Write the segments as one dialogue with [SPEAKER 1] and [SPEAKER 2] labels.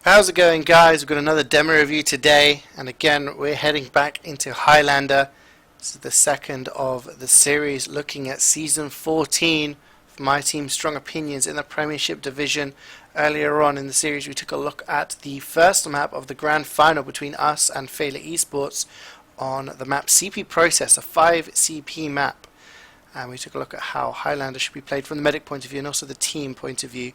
[SPEAKER 1] How's it going, guys? We've got another demo review today, and again we're heading back into Highlander. This is the second of the series looking at Season 14 of my team's strong opinions in the Premiership division. Earlier on in the series we took a look at the first map of the grand final between us and Failure Esports on the map CP Process, a 5 CP map. And we took a look at how Highlander should be played from the medic point of view and also the team point of view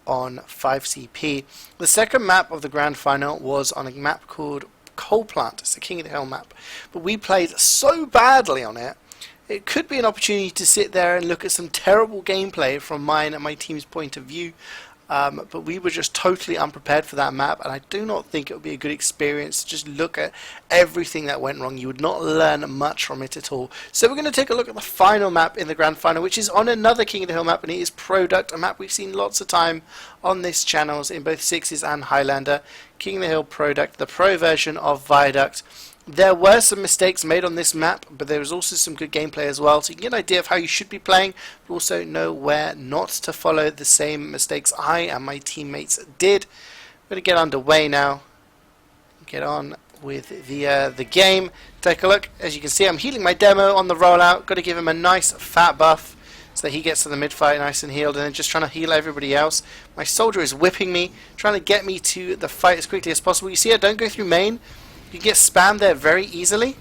[SPEAKER 1] on 5CP. The second map of the grand final was on a map called Coal Plant. It's the King of the Hill map, but we played so badly on it. It could be an opportunity to sit there and look at some terrible gameplay from mine and my team's point of view, but we were just totally unprepared for that map, and I do not think it would be a good experience to just look at everything that went wrong. You would not learn much from it at all. So we're going to take a look at the final map in the grand final, which is on another King of the Hill map, and it is Product, a map we've seen lots of time on this channel in both Sixes and Highlander. King of the Hill Product, the pro version of Viaduct. There were some mistakes made on this map, but there was also some good gameplay as well, so you can get an idea of how you should be playing, but also know where not to follow the same mistakes I and my teammates did. We're going to get underway now, get on with the game. Take a look. As you can see, I'm healing my demo on the rollout. Got to give him a nice fat buff so that he gets to the mid-fight nice and healed, and then just trying to heal everybody else. My soldier is whipping me, trying to get me to the fight as quickly as possible. You see, I don't go through main. You can get spammed there very easily.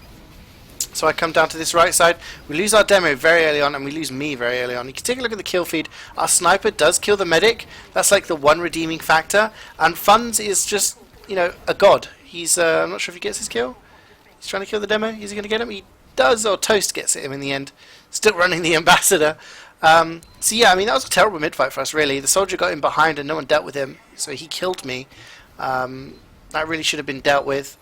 [SPEAKER 1] So I come down to this right side. We lose our demo very early on, and we lose me very early on. You can take a look at the kill feed. Our sniper does kill the medic. That's like the one redeeming factor. And Funds is just, you know, a god. He's, I'm not sure if he gets his kill. He's trying to kill the demo. Is he going to get him? He does, or Toast gets him in the end. Still running the ambassador. So yeah, I mean, that was a terrible mid-fight for us, really. The soldier got in behind and no one dealt with him. So he killed me. That really should have been dealt with.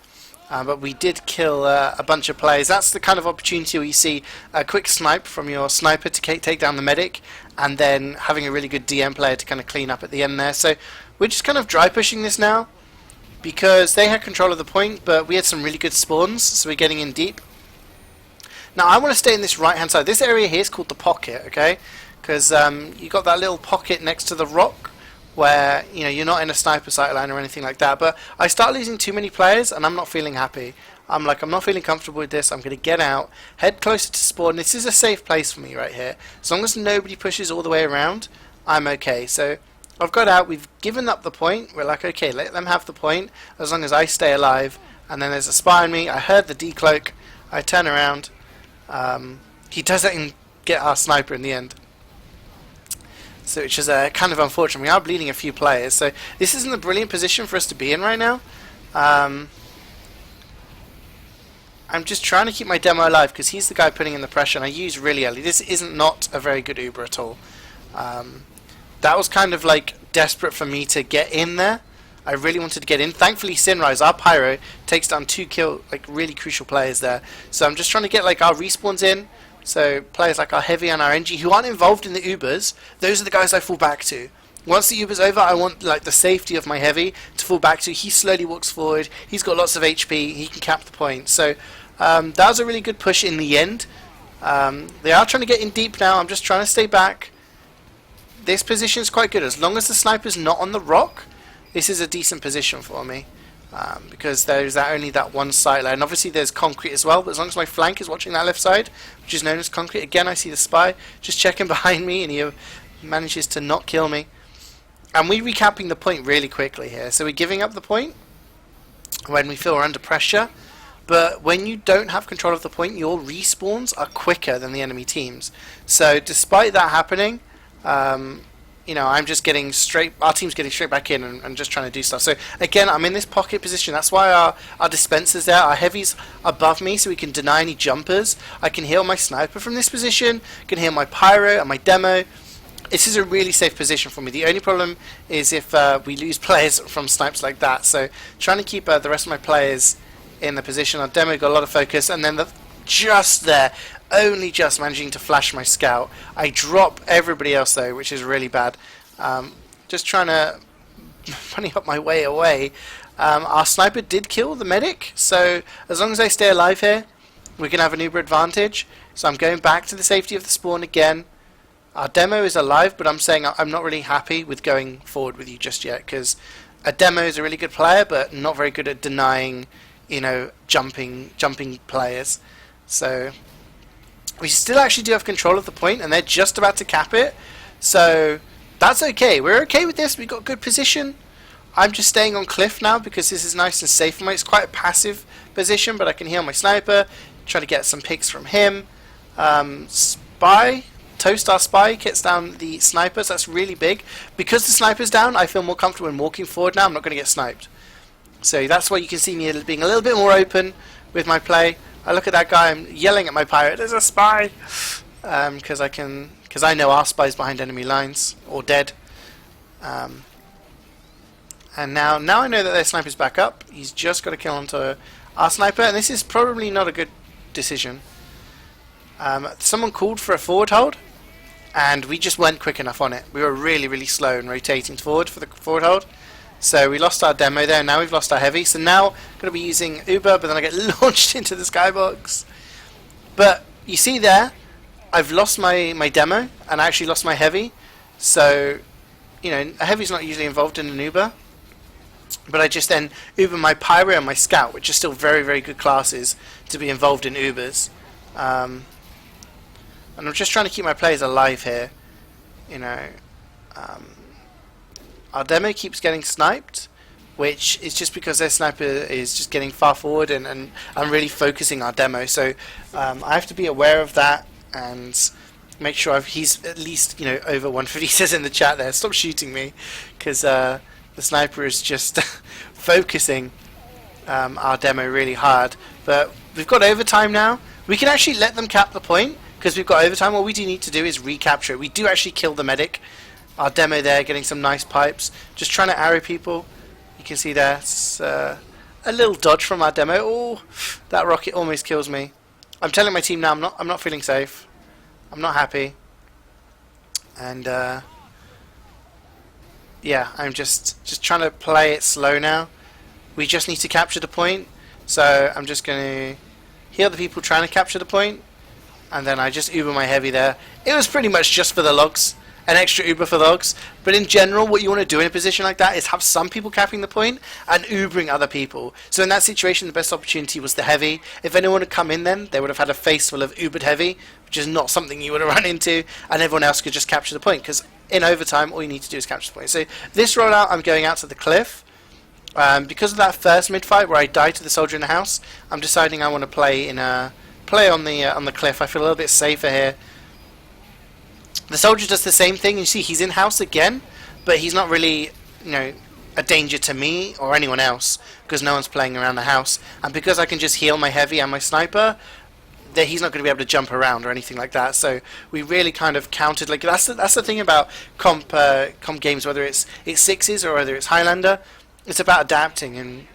[SPEAKER 1] But we did kill a bunch of players. That's the kind of opportunity where you see a quick snipe from your sniper to take down the medic, and then having a really good DM player to kind of clean up at the end there. So we're just kind of dry pushing this now, because they had control of the point, but we had some really good spawns, so we're getting in deep. Now I want to stay in this right hand side. This area here is called the pocket, okay? Because you got that little pocket next to the rock, where, you know, you're not in a sniper sight line or anything like that. But I start losing too many players and I'm not feeling happy. I'm not feeling comfortable with this. I'm going to get out, head closer to spawn. This is a safe place for me right here. As long as nobody pushes all the way around, I'm okay. So I've got out, we've given up the point. We're like, okay, let them have the point as long as I stay alive. And then there's a spy on me. I heard the decloak. I turn around. He doesn't get our sniper in the end. So, which is kind of unfortunate. We are bleeding a few players, so this isn't a brilliant position for us to be in right now. I'm just trying to keep my demo alive because he's the guy putting in the pressure, and I use really early. This isn't not a very good Uber at all. That was kind of like desperate for me to get in there. I really wanted to get in. Thankfully, Sinrise, our pyro, takes down 2 like really crucial players there. So I'm just trying to get like our respawns in. So players like our Heavy and our NG who aren't involved in the Ubers, those are the guys I fall back to. Once the Uber's over, I want like the safety of my Heavy to fall back to. He slowly walks forward. He's got lots of HP. He can cap the point. So that was a really good push in the end. They are trying to get in deep now. I'm just trying to stay back. This position is quite good. As long as the sniper's not on the rock, this is a decent position for me. Because there's only that one sight line. Obviously there's concrete as well, but as long as my flank is watching that left side, which is known as concrete, again I see the spy just checking behind me, and he manages to not kill me. And we're recapping the point really quickly here. So we're giving up the point when we feel we're under pressure, but when you don't have control of the point, your respawns are quicker than the enemy teams. So despite that happening, you know, I'm just getting straight, our team's getting straight back in and just trying to do stuff. So again, I'm in this pocket position. That's why our dispenser's there. Our Heavy's above me so we can deny any jumpers. I can heal my sniper from this position. I can heal my pyro and my demo. This is a really safe position for me. The only problem is if we lose players from snipes like that. So trying to keep the rest of my players in the position. Our demo got a lot of focus, and then just there, only just managing to flash my scout. I drop everybody else though, which is really bad. Just trying to running up my way away. Our sniper did kill the medic, so as long as I stay alive here, we can have an Uber advantage. So I'm going back to the safety of the spawn again. Our demo is alive, but I'm saying I'm not really happy with going forward with you just yet, because A demo is a really good player, but not very good at denying, jumping players. So we still actually do have control of the point, and they're just about to cap it. So that's okay. We're okay with this. We've got good position. I'm just staying on cliff now because this is nice and safe for me. It's quite a passive position, but I can heal my sniper, try to get some picks from him. Spy, Toastar Spy gets down the snipers. That's really big. Because the sniper's down, I feel more comfortable in walking forward now. I'm not going to get sniped. So that's why you can see me being a little bit more open with my play. I look at that guy, I'm yelling at my pirate, there's a spy! Because I know our spy's behind enemy lines, or dead. And now I know that their sniper's back up. He's just got to kill onto our sniper, and this is probably not a good decision. Someone called for a forward hold, and we just weren't quick enough on it. We were really, really slow in rotating forward for the forward hold. So we lost our demo there, now we've lost our heavy. So now I'm going to be using Uber, but then I get launched into the skybox. But you see there, I've lost my demo, and I actually lost my heavy. So, a heavy's not usually involved in an Uber. But I just then Uber my Pyro and my Scout, which are still very, very good classes to be involved in Ubers. And I'm just trying to keep my players alive here. Our demo keeps getting sniped, which is just because their sniper is just getting far forward, and I'm really focusing our demo. So I have to be aware of that and make sure he's at least over 150. He says in the chat there, stop shooting me, because the sniper is just focusing our demo really hard. But we've got overtime now. We can actually let them cap the point because we've got overtime. What we do need to do is recapture it. We do actually kill the medic. Our demo there getting some nice pipes, just trying to arrow people. You can see there, it's a little dodge from our demo. Oh, that rocket almost kills me. I'm telling my team now, I'm not feeling safe. I'm not happy. And yeah, I'm just trying to play it slow now. We just need to capture the point. So I'm just going to heal the people trying to capture the point, and then I just Uber my heavy there. It was pretty much just for the logs. An extra Uber for logs, but in general what you want to do in a position like that is have some people capping the point and Ubering other people. So in that situation the best opportunity was the heavy. If anyone had come in then, they would have had a face full of Ubered heavy, which is not something you would have run into, and everyone else could just capture the point, because in overtime all you need to do is capture the point. So this rollout I'm going out to the cliff. Because of that first mid-fight where I died to the soldier in the house, I'm deciding I want to play on the cliff. I feel a little bit safer here. The soldier does the same thing. You see, he's in house again, but he's not really, a danger to me or anyone else because no one's playing around the house. And because I can just heal my heavy and my sniper, he's not going to be able to jump around or anything like that. So we really kind of countered. Like that's the thing about comp games, whether it's sixes or whether it's Highlander. It's about adapting, and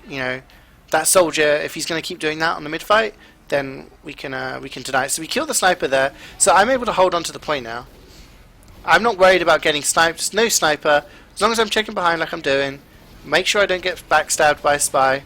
[SPEAKER 1] that soldier, if he's going to keep doing that on the mid fight, then we can deny it. So we kill the sniper there. So I'm able to hold on to the point now. I'm not worried about getting sniped. No sniper. As long as I'm checking behind like I'm doing. Make sure I don't get backstabbed by a spy.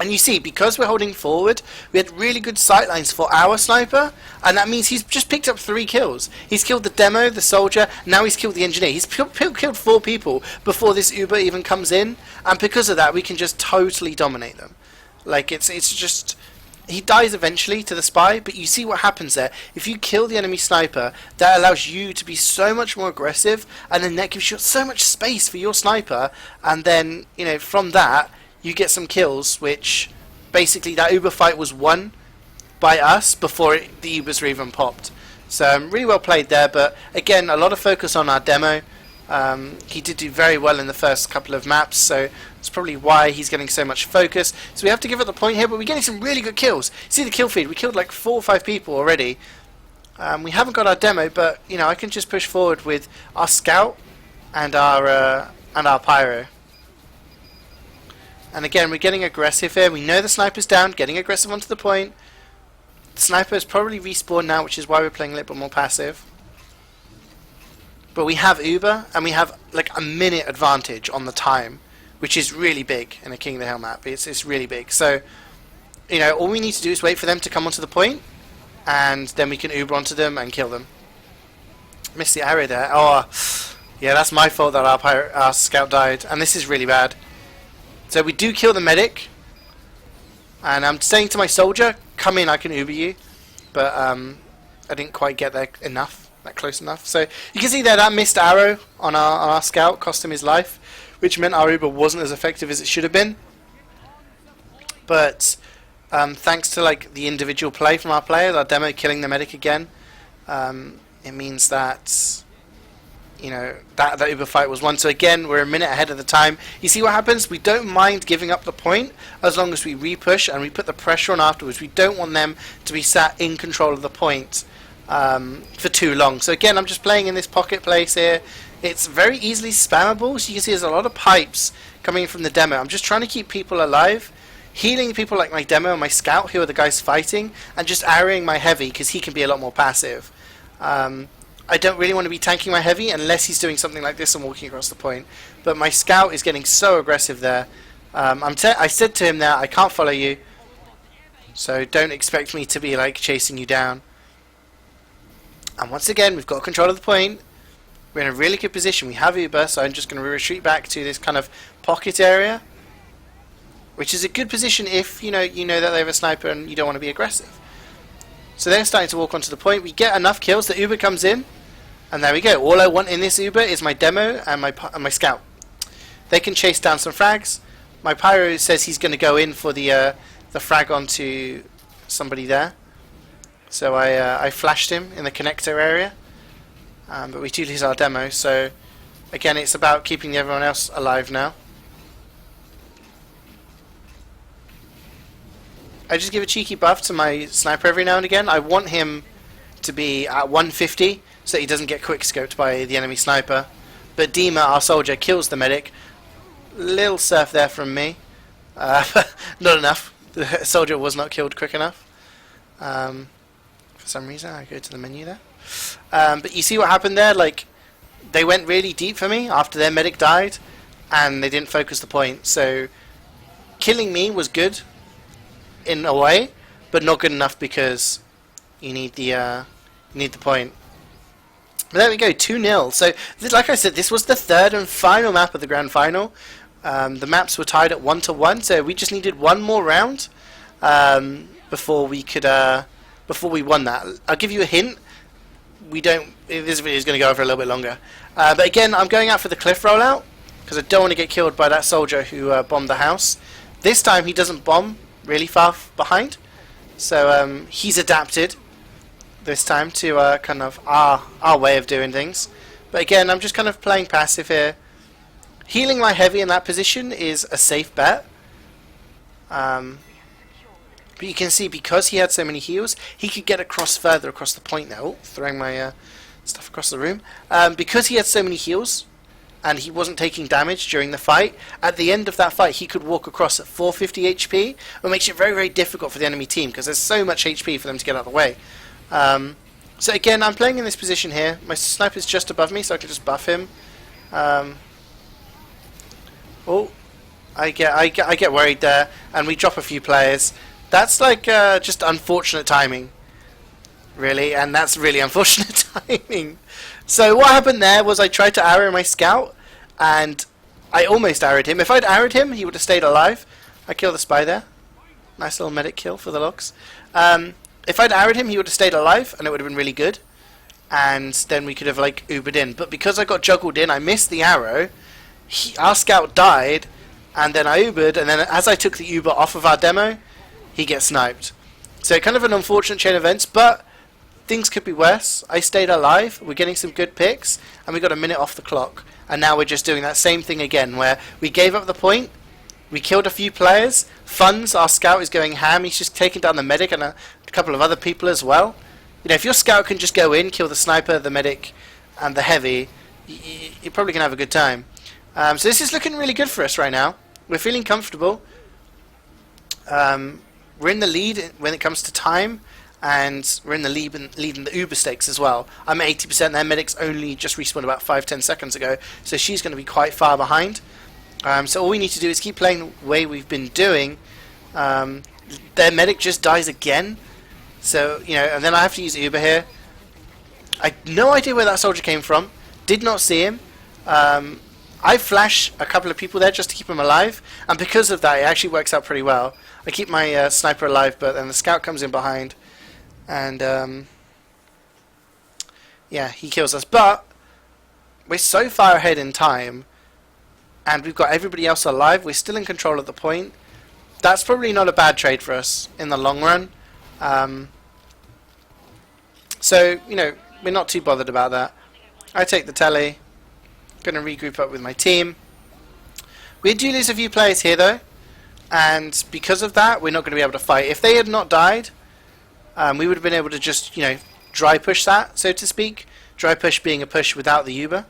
[SPEAKER 1] And you see, because we're holding forward, we had really good sightlines for our sniper, and that means he's just picked up 3 kills. He's killed the demo, the soldier, now he's killed the engineer. He's killed 4 people before this Uber even comes in, and because of that, we can just totally dominate them. Like, it's just... He dies eventually to the spy, but you see what happens there. If you kill the enemy sniper, that allows you to be so much more aggressive, and then that gives you so much space for your sniper, and then, from that, you get some kills, which basically that Uber fight was won by us before the Ubers were even popped. So really well played there, but again, a lot of focus on our demo. He did do very well in the first couple of maps, so that's probably why he's getting so much focus. So we have to give it the point here, but we're getting some really good kills. See the kill feed, we killed like 4 or 5 people already. We haven't got our demo, but I can just push forward with our scout and our pyro. And again, we're getting aggressive here. We know the sniper's down, getting aggressive onto the point. The sniper is probably respawned now, which is why we're playing a little bit more passive. But we have Uber, and we have like a minute advantage on the time, which is really big in a King of the Hill map. It's really big. So, all we need to do is wait for them to come onto the point, and then we can Uber onto them and kill them. Missed the arrow there. Oh, Yeah, that's my fault that our scout died, and this is really bad. So we do kill the medic, and I'm saying to my soldier, come in, I can Uber you. But I didn't quite get there enough, that close enough. So you can see there that missed arrow on our scout cost him his life, which meant our Uber wasn't as effective as it should have been. But thanks to like the individual play from our players, our demo killing the medic again, it means that that Uber fight was won. So again, we're a minute ahead of the time. You see what happens? We don't mind giving up the point as long as we re-push and we put the pressure on afterwards. We don't want them to be sat in control of the point for too long. So again, I'm just playing in this pocket place here. It's very easily spammable. So you can see there's a lot of pipes coming from the demo. I'm just trying to keep people alive, healing people like my demo and my scout, who are the guys fighting, and just arrowing my heavy because he can be a lot more passive. I don't really want to be tanking my heavy unless he's doing something like this and walking across the point. But my scout is getting so aggressive there. I said to him there, I can't follow you, so don't expect me to be like chasing you down. And once again, we've got control of the point. We're in a really good position. We have Uber, so I'm just going to retreat back to this kind of pocket area, which is a good position if you know that they have a sniper and you don't want to be aggressive. So they're starting to walk onto the point. We get enough kills. The Uber comes in. And there we go. All I want in this Uber is my demo and my scout. They can chase down some frags. My pyro says he's going to go in for the frag onto somebody there. So I flashed him in the connector area. But we do lose our demo. So again, it's about keeping everyone else alive now. I just give a cheeky buff to my sniper every now and again. I want him to be at 150. So that he doesn't get quick scoped by the enemy sniper. But Dima, our soldier, kills the medic. Little surf there from me. Not enough. The soldier was not killed quick enough. For some reason, I go to the menu there. But you see what happened there? Like, they went really deep for me after their medic died, and they didn't focus the point. So killing me was good in a way, but not good enough because you need the point. But there we go, 2-0. So, like I said, this was the third and final map of the grand final. The maps were tied at 1-1, so we just needed one more round before we won that. I'll give you a hint. This video is going to go over a little bit longer. But again, I'm going out for the cliff rollout because I don't want to get killed by that soldier who bombed the house. This time he doesn't bomb really far behind, so he's adapted this time to kind of our way of doing things. But again, I'm just kind of playing passive here. Healing my heavy in that position is a safe bet. But you can see because he had so many heals, he could get further across the point now. Oh, throwing my stuff across the room. Because he had so many heals and he wasn't taking damage during the fight, at the end of that fight he could walk across at 450 HP, which makes it very, very difficult for the enemy team because there's so much HP for them to get out of the way. So again, I'm playing in this position here. My sniper's just above me, so I can just buff him. Oh, I get worried there, and we drop a few players. That's like just unfortunate timing, really, and that's really unfortunate timing. So what happened there was I tried to arrow my scout, and I almost arrowed him. If I'd arrowed him, he would have stayed alive. I killed the spy there. Nice little medic kill for the logs. If I'd arrowed him, he would have stayed alive, and it would have been really good. And then we could have, like, Ubered in. But because I got juggled in, I missed the arrow. Our scout died, and then I Ubered, and then as I took the Uber off of our demo, he gets sniped. So kind of an unfortunate chain of events, but things could be worse. I stayed alive, we're getting some good picks, and we got a minute off the clock. And now we're just doing that same thing again, where we gave up the point, we killed a few players, Funds, our scout, is going ham, he's just taking down the medic and a couple of other people as well. You know, if your scout can just go in, kill the sniper, the medic, and the heavy, you're probably going to have a good time. So this is looking really good for us right now. We're feeling comfortable. We're in the lead when it comes to time, and we're in the lead in the Uber stakes as well. I'm at 80%, their medic's only just respawned about 5-10 seconds ago, so she's going to be quite far behind. So all we need to do is keep playing the way we've been doing. Their medic just dies again, so, you know, and then I have to use Uber here. I have no idea where that soldier came from, did not see him. I flash a couple of people there just to keep them alive, and because of that, it actually works out pretty well. I keep my sniper alive, but then the scout comes in behind, and yeah, he kills us. But we're so far ahead in time, and we've got everybody else alive. We're still in control at the point. That's probably not a bad trade for us in the long run. So, you know, we're not too bothered about that. I take the telly. Going to regroup up with my team. We do lose a few players here, though. And because of that, we're not going to be able to fight. If they had not died, we would have been able to just, you know, dry push that, so to speak. Dry push being a push without the Uber.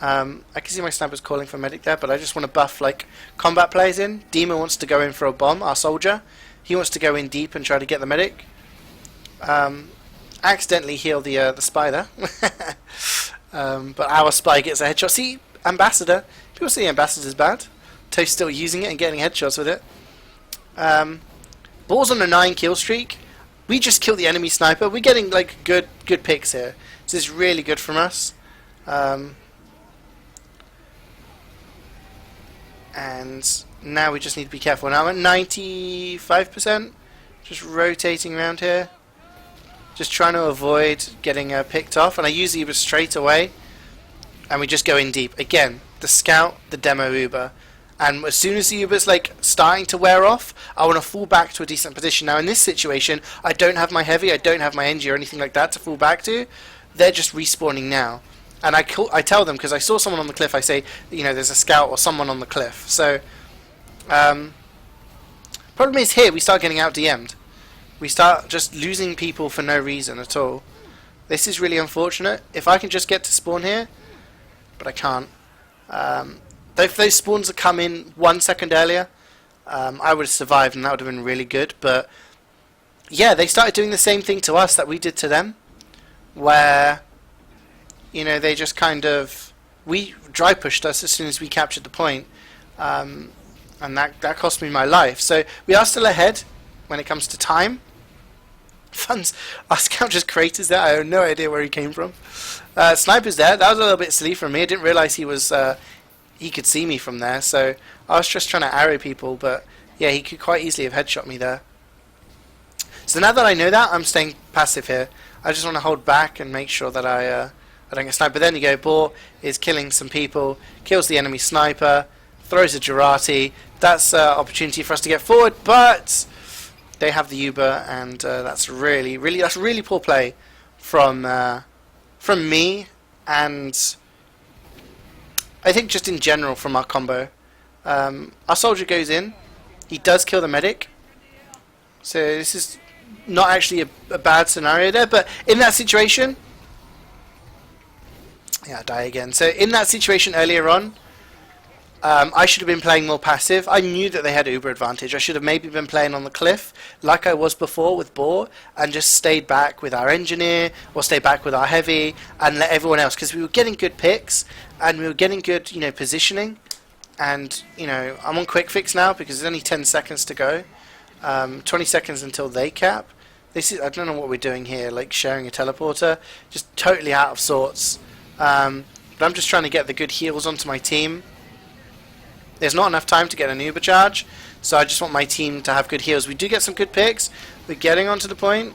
[SPEAKER 1] I can see my snipers calling for medic there, but I just want to buff, like, combat players in. Dima wants to go in for a bomb, our soldier. He wants to go in deep and try to get the medic. Accidentally heal the spider. But our spy gets a headshot. See, Ambassador. People say Ambassador's bad. Toast's still using it and getting headshots with it. Ball's on a 9 kill streak. We just killed the enemy sniper. We're getting like good picks here. This is really good from us. And now we just need to be careful. Now I'm at 95%. Just rotating around here. Just trying to avoid getting picked off. And I use Uber straight away. And we just go in deep. Again, the scout, the demo Uber. And as soon as the Uber's like starting to wear off, I want to fall back to a decent position. Now in this situation, I don't have my heavy, I don't have my NG or anything like that to fall back to. They're just respawning now. And I tell them, because I saw someone on the cliff, I say, you know, there's a scout or someone on the cliff. So, problem is here, we start getting out DM'd. We start just losing people for no reason at all. This is really unfortunate. If I can just get to spawn here, but I can't. If those spawns had come in 1 second earlier, I would have survived and that would have been really good. But yeah, they started doing the same thing to us that we did to them, where, you know, they just kind of, we dry pushed us as soon as we captured the point, and that cost me my life. So we are still ahead when it comes to time. Funds, our scout just craters there. I have no idea where he came from. Sniper's there. That was a little bit silly from me. I didn't realise he was. He could see me from there. So I was just trying to arrow people, but yeah, he could quite easily have headshot me there. So now that I know that, I'm staying passive here. I just want to hold back and make sure that I don't get sniped. But then you go, Boar is killing some people, kills the enemy sniper, throws a Girati. That's an opportunity for us to get forward, but they have the Uber, and that's really poor play from me, and I think just in general from our combo. Our soldier goes in, he does kill the medic, so this is not actually a bad scenario there, but in that situation, yeah, I die again. So in that situation earlier on, I should have been playing more passive. I knew that they had Uber advantage. I should have maybe been playing on the cliff like I was before with Boar, and just stayed back with our engineer or stayed back with our heavy and let everyone else, because we were getting good picks and we were getting good, you know, positioning. And, you know, I'm on quick fix now because there's only 10 seconds to go. 20 seconds until they cap. This is, I don't know what we're doing here, like sharing a teleporter. Just totally out of sorts. But I'm just trying to get the good heals onto my team. There's not enough time to get an Uber charge, so I just want my team to have good heals. We do get some good picks. We're getting onto the point.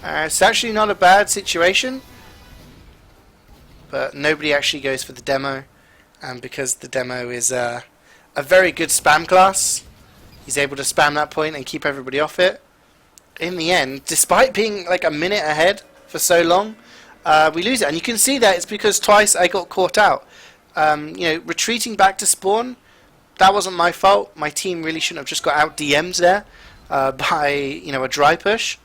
[SPEAKER 1] It's actually not a bad situation, but nobody actually goes for the demo, and because the demo is a very good spam class, he's able to spam that point and keep everybody off it. In the end, despite being like a minute ahead for so long, we lose it, and you can see that it's because twice I got caught out. You know, retreating back to spawn, that wasn't my fault. My team really shouldn't have just got out DMs there by, you know, a dry push.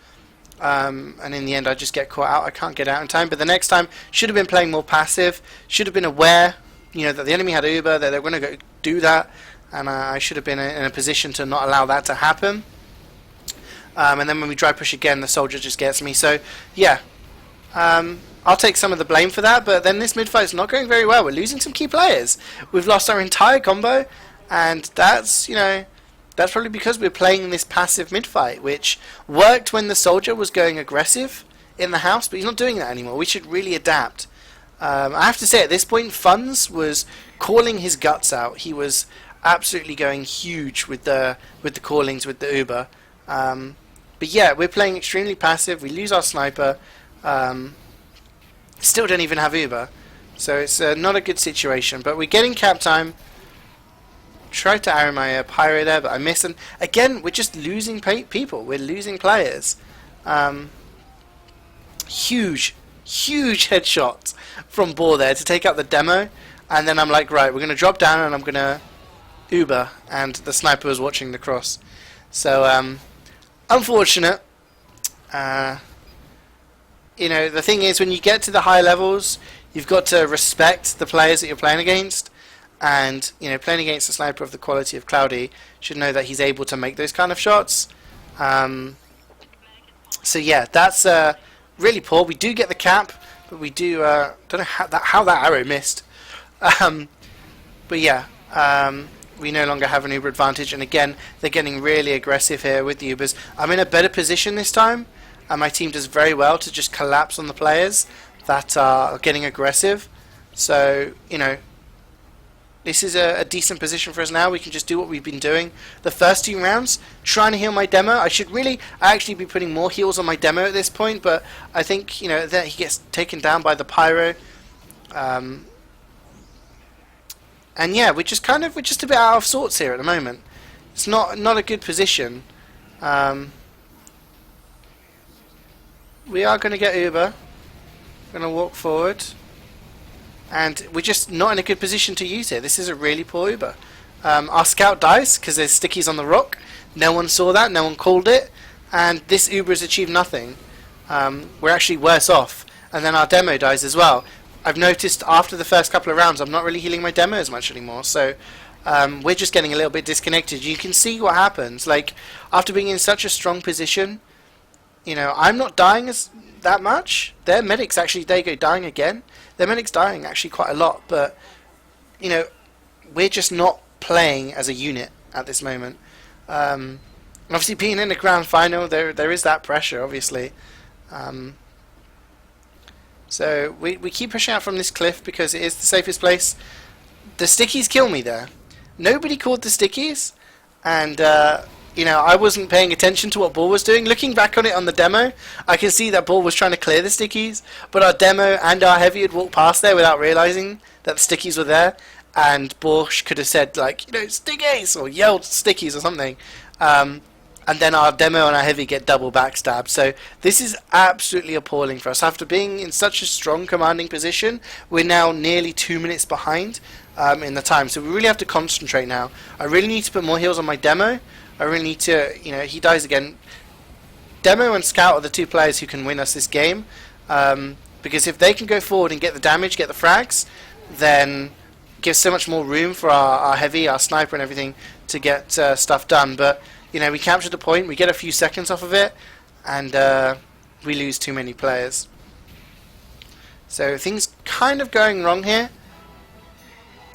[SPEAKER 1] And in the end, I just get caught out. I can't get out in time. But the next time, should have been playing more passive. Should have been aware, you know, that the enemy had Uber, that they were going to go do that, and I should have been in a position to not allow that to happen. And then when we dry push again, the soldier just gets me. So yeah. I'll take some of the blame for that, but then this mid-fight is not going very well. We're losing some key players. We've lost our entire combo, and that's, you know, that's probably because we're playing this passive mid-fight, which worked when the soldier was going aggressive in the house, but he's not doing that anymore. We should really adapt. I have to say, at this point, Funds was calling his guts out. He was absolutely going huge with the callings with the Uber. But yeah, we're playing extremely passive. We lose our sniper. Still don't even have Uber. So it's not a good situation. But we're getting cap time. Tried to arrow my pyro there, but I missed. And again, we're just losing people. We're losing players. Huge headshot from Boar there to take out the demo. And then I'm like, right, we're going to drop down and I'm going to Uber. And the sniper was watching the cross. So, unfortunate. You know, the thing is, when you get to the high levels, you've got to respect the players that you're playing against. And, you know, playing against a sniper of the quality of Cloudy should know that he's able to make those kind of shots. So, yeah, that's really poor. We do get the cap, but we do... don't know how that arrow missed. But, yeah, we no longer have an Uber advantage. And, again, they're getting really aggressive here with the Ubers. I'm in a better position this time. And my team does very well to just collapse on the players that are getting aggressive. So, you know, this is a decent position for us now. We can just do what we've been doing the first 2 rounds, trying to heal my demo. I should really actually be putting more heals on my demo at this point, but I think, you know, that he gets taken down by the pyro. And yeah, we're just a bit out of sorts here at the moment. It's not a good position. We are going to get Uber. Going to walk forward. And we're just not in a good position to use it. This is a really poor Uber. Our scout dies because there's stickies on the rock. No one saw that. No one called it. And this Uber has achieved nothing. We're actually worse off. And then our demo dies as well. I've noticed after the first couple of rounds I'm not really healing my demo as much anymore. So we're just getting a little bit disconnected. You can see what happens. Like, after being in such a strong position, you know, I'm not dying that much. Their medics actually, they go dying again. Their medics dying actually quite a lot. But, you know, we're just not playing as a unit at this moment. Obviously, being in the grand final, there is that pressure, obviously. So we keep pushing out from this cliff because it is the safest place. The stickies kill me there. Nobody called the stickies. And... you know, I wasn't paying attention to what Ball was doing. Looking back on it on the demo, I can see that Ball was trying to clear the stickies, but our demo and our heavy had walked past there without realizing that the stickies were there, and Ball could have said, like, you know, stickies, or yelled stickies or something. And then our demo and our heavy get double backstabbed. So this is absolutely appalling for us. After being in such a strong commanding position, we're now nearly 2 minutes behind in the time. So we really have to concentrate now. I really need to put more heals on my demo. I really need to, you know, he dies again. Demo and Scout are the 2 players who can win us this game. Because if they can go forward and get the damage, get the frags, then it gives so much more room for our heavy, our sniper and everything to get stuff done. But, you know, we capture the point, we get a few seconds off of it, and we lose too many players. So things kind of going wrong here.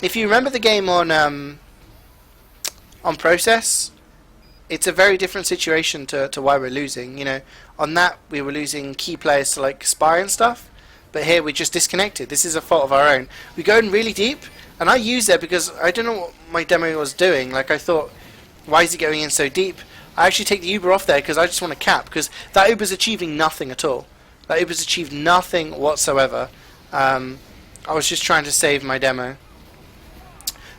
[SPEAKER 1] If you remember the game on Process, it's a very different situation to why we're losing. You know, on that we were losing key players to like Spy and stuff, but here we're just disconnected. This is a fault of our own. We go in really deep, and I use it because I don't know what my demo was doing. Like, I thought, why is he going in so deep? I actually take the Uber off there because I just want to cap, because that Uber's achieving nothing at all. That Uber's achieved nothing whatsoever. I was just trying to save my demo.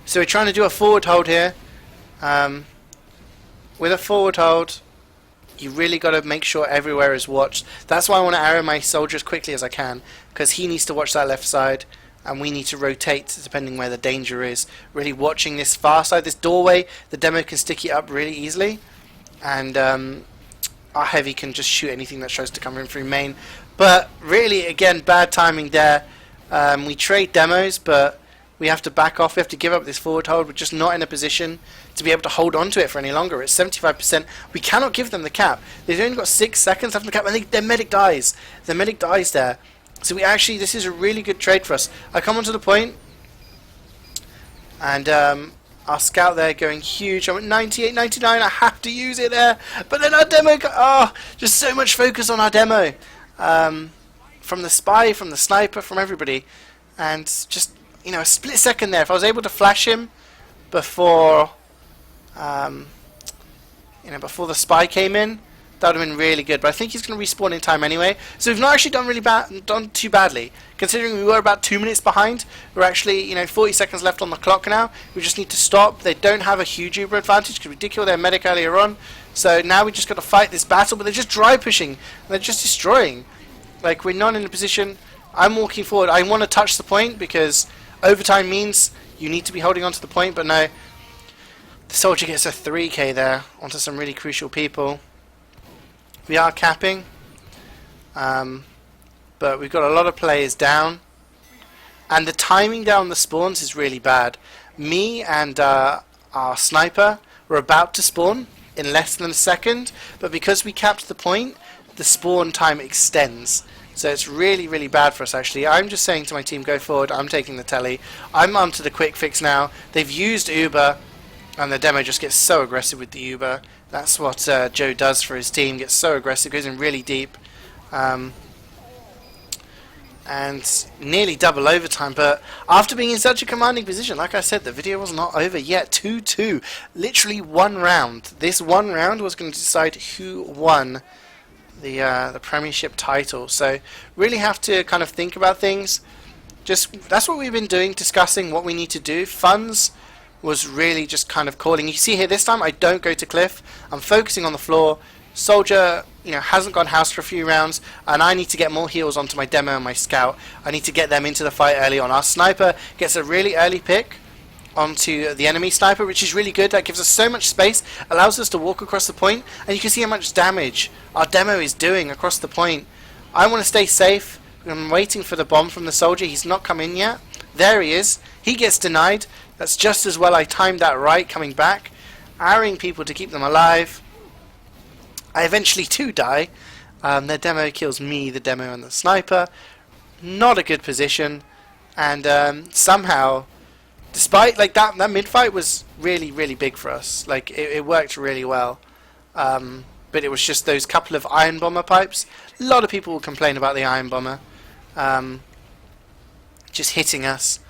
[SPEAKER 1] So we're trying to do a forward hold here. With a forward hold, you really got to make sure everywhere is watched. That's why I want to arrow my soldier as quickly as I can, because he needs to watch that left side, and we need to rotate depending where the danger is. Really watching this far side, this doorway, the demo can stick it up really easily, and our heavy can just shoot anything that tries to come in through main. But really, again, bad timing there. We trade demos, but we have to back off. We have to give up this forward hold. We're just not in a position to be able to hold on to it for any longer. It's 75%. We cannot give them the cap. They've only got 6 seconds after the cap, and their medic dies. Their medic dies there. So we actually, this is a really good trade for us. I come onto the point, and our scout there going huge. I'm at 98, 99. I have to use it there. But then our demo, just so much focus on our demo. from the spy, from the sniper, from everybody. And just, a split second there. If I was able to flash him before, before the spy came in, that would have been really good. But I think he's going to respawn in time anyway. So we've not actually done too badly. Considering we were about 2 minutes behind, we're actually, 40 seconds left on the clock now. We just need to stop. They don't have a huge Uber advantage because we did kill their medic earlier on. So now we just got to fight this battle. But they're just dry pushing. And they're just destroying. Like, we're not in a position. I'm walking forward. I want to touch the point because overtime means you need to be holding on to the point. But no, the soldier gets a 3k there onto some really crucial people. We are capping, but we've got a lot of players down, and the timing down the spawns is really bad. Me and our sniper were about to spawn in less than a second, but because we capped the point, the spawn time extends. So it's really, really bad for us actually. I'm just saying to my team, go forward, I'm taking the telly. I'm onto the quick fix now. They've used Uber, and the demo just gets so aggressive with the Uber. That's what Joe does for his team. Gets so aggressive, goes in really deep, and nearly double overtime. But after being in such a commanding position, like I said, the video was not over yet. 2-2, literally one round. This one round was going to decide who won the Premiership title. So really have to kind of think about things. That's what we've been doing, discussing what we need to do. Funds was really just kind of calling. You see here this time I don't go to cliff. I'm focusing on the floor. Soldier, hasn't gone house for a few rounds, and I need to get more heals onto my demo and my scout. I need to get them into the fight early on. Our sniper gets a really early pick onto the enemy sniper, which is really good. That gives us so much space, allows us to walk across the point, and you can see how much damage our demo is doing across the point. I want to stay safe. I'm waiting for the bomb from the soldier. He's not come in yet. There he is. He gets denied. That's just as well I timed that right, coming back, arrowing people to keep them alive. I eventually too die. Their demo kills me, the demo, and the sniper. Not a good position. And somehow, despite that mid-fight was really, really big for us. Like, it worked really well. But it was just those couple of iron bomber pipes. A lot of people will complain about the iron bomber. Just hitting us.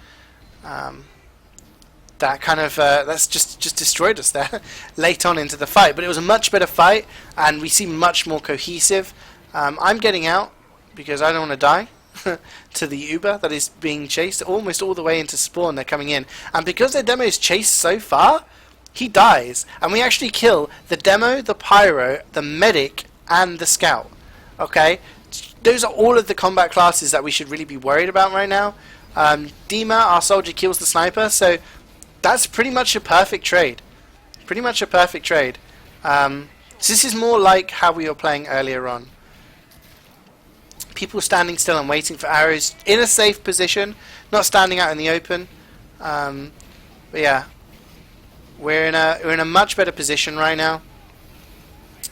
[SPEAKER 1] That kind of that's just destroyed us there late on into the fight. But it was a much better fight, and we seem much more cohesive. I'm getting out because I don't want to die to the Uber that is being chased almost all the way into spawn. They're coming in, and because their demo is chased so far, he dies, and we actually kill the demo, the pyro, the medic, and the scout. Okay, those are all of the combat classes that we should really be worried about right now. Dima, our soldier, kills the sniper, so that's pretty much a perfect trade. Pretty much a perfect trade. So this is more like how we were playing earlier on. People standing still and waiting for arrows in a safe position, not standing out in the open. But yeah, we're in a much better position right now.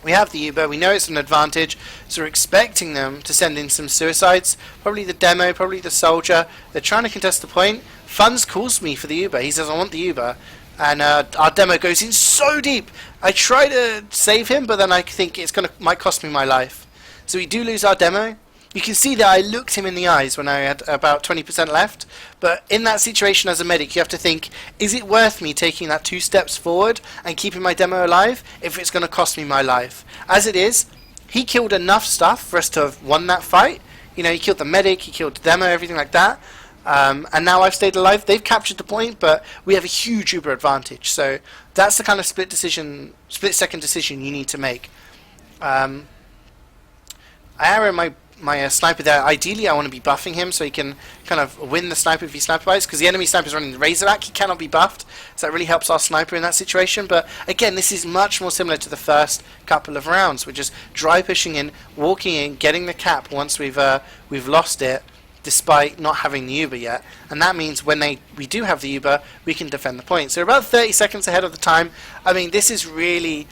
[SPEAKER 1] We have the Uber, we know it's an advantage, so we're expecting them to send in some suicides. Probably the demo, probably the soldier. They're trying to contest the point. Funds calls me for the Uber. He says, I want the Uber. And our demo goes in so deep. I try to save him, but then I think might cost me my life. So we do lose our demo. You can see that I looked him in the eyes when I had about 20% left. But in that situation as a medic, you have to think, is it worth me taking that 2 steps forward and keeping my demo alive if it's going to cost me my life? As it is, he killed enough stuff for us to have won that fight. He killed the medic, he killed the demo, everything like that. And now I've stayed alive. They've captured the point, but we have a huge Uber advantage. So that's the kind of split-second decision you need to make. I arrow my sniper there. Ideally, I want to be buffing him so he can kind of win the sniper if he sniper bites, because the enemy sniper is running the Razorback. He cannot be buffed, so that really helps our sniper in that situation. But again, this is much more similar to the first couple of rounds. We're just dry pushing in, walking in, getting the cap once we've lost it, despite not having the Uber yet. And that means when we do have the Uber, we can defend the point. So we're about 30 seconds ahead of the time. I mean, this is really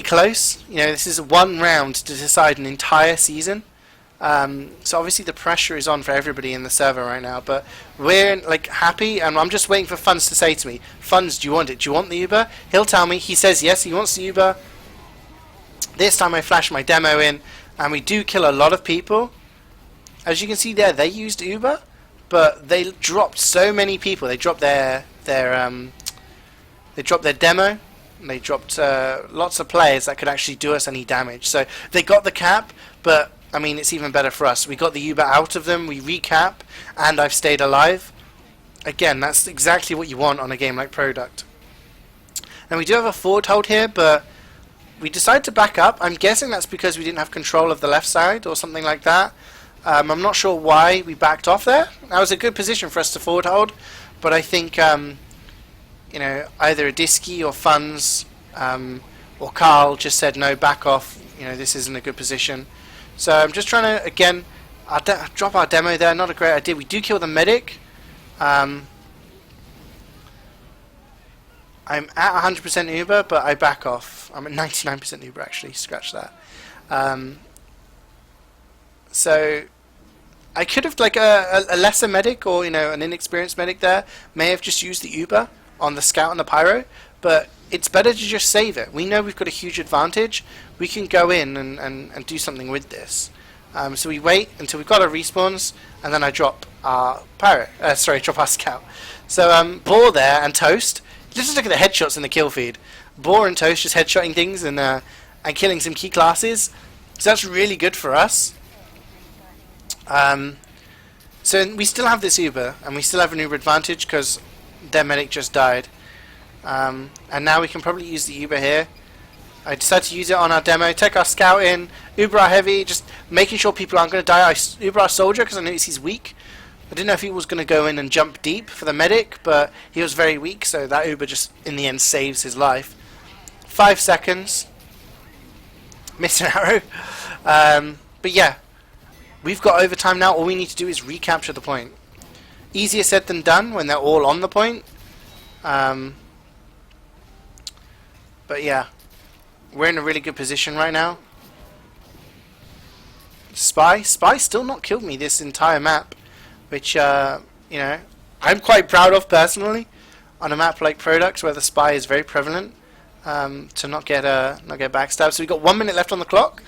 [SPEAKER 1] close. This is one round to decide an entire season. So obviously the pressure is on for everybody in the server right now, but we're happy, and I'm just waiting for Funds to say to me, Funds, do you want it? Do you want the Uber? He'll tell me. He says yes, he wants the Uber. This time I flash my demo in, and we do kill a lot of people. As you can see there, they used Uber, but they dropped so many people. They dropped their demo. And they dropped lots of players that could actually do us any damage. So they got the cap, but I mean, it's even better for us. We got the Uber out of them, we recap, and I've stayed alive. Again, that's exactly what you want on a game like Product. And we do have a forward hold here, but we decided to back up. I'm guessing that's because we didn't have control of the left side or something like that. I'm not sure why we backed off there. That was a good position for us to forward hold, but I think you know, either a Disky or Funds or Carl just said no, back off. You know, this isn't a good position. So I'm just trying to, again, drop our demo there. Not a great idea. We do kill the medic. I'm at 100% Uber, but I back off. I'm at 99% Uber, actually. Scratch that. So I could have, like, a lesser medic or, you know, an inexperienced medic there. May have just used the Uber on the scout and the pyro, but it's better to just save it. We know we've got a huge advantage. We can go in and do something with this. So we wait until we've got our respawns, and then I drop our pyro. Drop our scout. So Boar there and Toast. Just look at the headshots in the kill feed. Boar and Toast just headshotting things and killing some key classes. So that's really good for us. So we still have this Uber, and we still have an Uber advantage because their medic just died. And now we can probably use the Uber here. I decided to use it on our demo, take our scout in, Uber our heavy, just making sure people aren't going to die. I Uber our soldier because I noticed he's weak. I didn't know if he was going to go in and jump deep for the medic, but he was very weak, so that Uber just in the end saves his life. 5 seconds. Missed an arrow. But yeah, we've got overtime now. All we need to do is recapture the point. Easier said than done when they're all on the point. But yeah, we're in a really good position right now. Spy still not killed me this entire map, which you know, I'm quite proud of personally on a map like Products where the spy is very prevalent, to not get backstabbed. So we've got 1 minute left on the clock.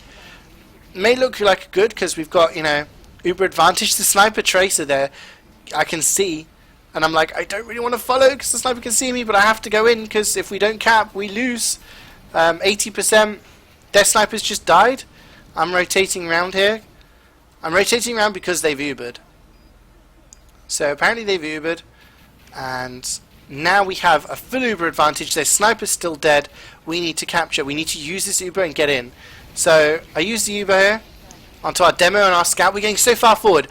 [SPEAKER 1] May look like good because we've got, you know, Uber advantage. The sniper tracer there, I can see, and I'm like, I don't really want to follow because the sniper can see me, but I have to go in because if we don't cap, we lose. 80%. Their snipers just died. I'm rotating around here. I'm rotating around because they've Ubered. So apparently they've Ubered, and now we have a full Uber advantage. Their sniper's still dead. We need to capture. We need to use this Uber and get in. So I use the Uber here onto our demo and our scout. We're getting so far forward.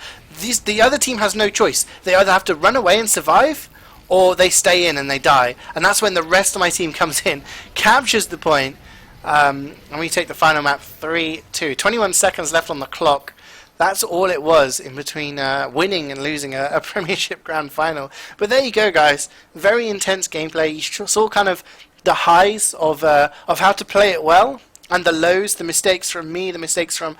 [SPEAKER 1] The other team has no choice. They either have to run away and survive, or they stay in and they die. And that's when the rest of my team comes in, captures the point, and we take the final map 3-2. 21 seconds left on the clock. That's all it was in between winning and losing a Premiership Grand Final. But there you go, guys. Very intense gameplay. You saw kind of the highs of how to play it well, and the lows, the mistakes from me, the mistakes from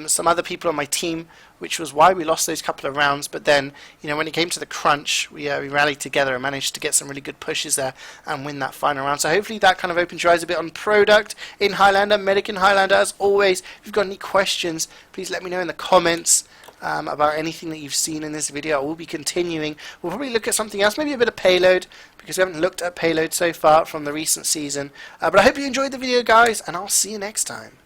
[SPEAKER 1] some other people on my team, which was why we lost those couple of rounds. But then, you know, when it came to the crunch, we rallied together and managed to get some really good pushes there and win that final round. So hopefully that kind of opens your eyes a bit on Product in Highlander, Medic in Highlander. As always, if you've got any questions, please let me know in the comments about anything that you've seen in this video. I will be continuing. We'll probably look at something else, maybe a bit of payload, because we haven't looked at payload so far from the recent season. But I hope you enjoyed the video, guys, and I'll see you next time.